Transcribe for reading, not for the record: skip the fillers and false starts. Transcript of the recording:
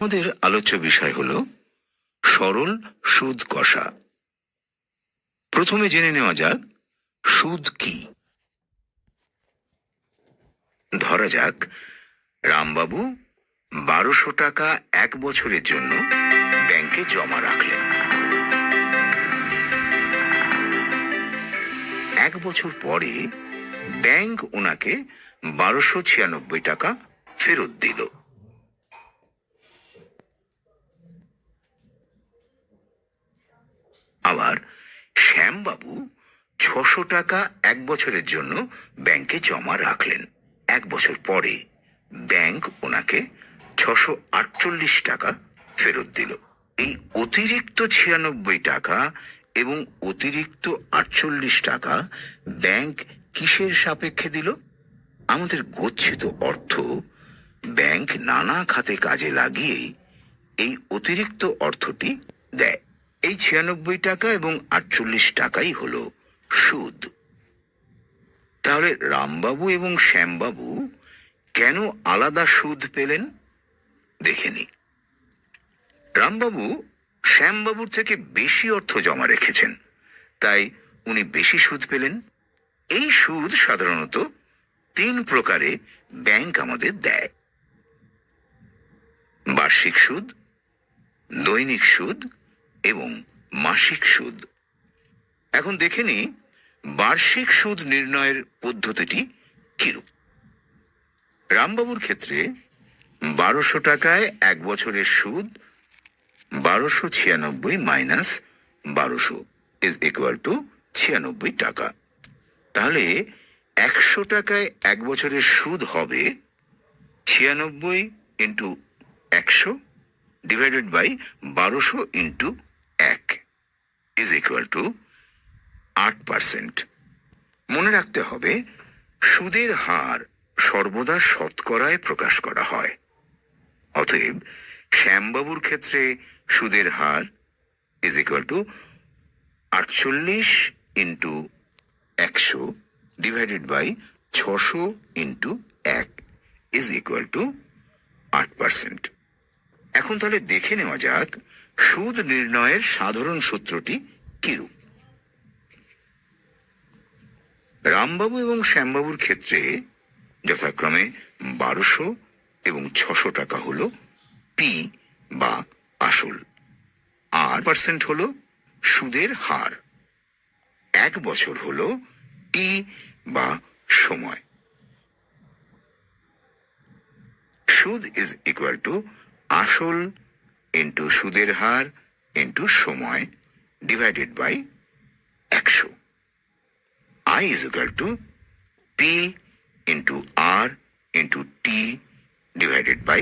আমাদের আলোচ্য বিষয় হল সরল সুদ কষা। প্রথমে জেনে নেওয়া যাক সুদ কি। ধরা যাক রামবাবু 1200 টাকা 1 বছরের জন্য ব্যাংকে জমা রাখলেন। 1 বছর পরে ব্যাংক ওনাকে 1296 টাকা ফেরত দিল। আবার শ্যামবাবু 600 টাকা 1 বছরের জন্য ব্যাংকে জমা রাখলেন। 1 বছর পরে ব্যাংক ওনাকে 648 টাকা ফেরত দিল। এই অতিরিক্ত 96 টাকা এবং অতিরিক্ত 48 টাকা ব্যাংক কিসের সাপেক্ষে দিল? আমাদের গচ্ছিত অর্থ ব্যাংক নানা খাতে কাজে লাগিয়েই এই অতিরিক্ত অর্থটি দেয়। এই 96 টাকা এবং 48 টাকাই হলো সুদ। তাহলে রামবাবু এবং শ্যামবাবু কেন আলাদা সুদ পেলেন দেখে নি। রামবাবু শ্যামবাবুর থেকে বেশি অর্থ জমা রেখেছেন, তাই উনি বেশি সুদ পেলেন। এই সুদ সাধারণত 3 প্রকারে ব্যাংক আমাদের দেয়: বার্ষিক সুদ, দৈনিক সুদ এবং মাসিক সুদ। এখন দেখে নি বার্ষিক সুদ নির্ণয়ের পদ্ধতিটি কিরূপ। রামবাবুর ক্ষেত্রে 1200 টাকায় 1 বছরের সুদ 1296 মাইনাস 1200 ইজ ইকুয়াল টু 96 টাকা। তাহলে 100 টাকায় 1 বছরের সুদ হবে 96 into 100 divided by 1200 into 1 is equal to 8%। মনে রাখতে হবে সুদের হার সর্বদা শতকরায় প্রকাশ করা হয়। অতএব শ্যামবাবুর ক্ষেত্রে সুদের হার is equal to 48 into 100 divided by 600 into 1 is equal to 8%। এখন তাহলে দেখে নেওয়া যাক সুদ নির্ণয়ের সাধারণ সূত্রটি কিরূপ। রামবাবু এবং শ্যামবাবুর ক্ষেত্রে যথাক্রমে 1200 এবং 600 টাকা হলো পি বা আসল, আর % হলো সুদের হার। 1 বছর হলো টি বা সময়। সুদ ইজ ইকুয়াল টু আসল ইন্টু সুদের হার ইন্টু সময় divided by 100। I is equal to P into R into T divided by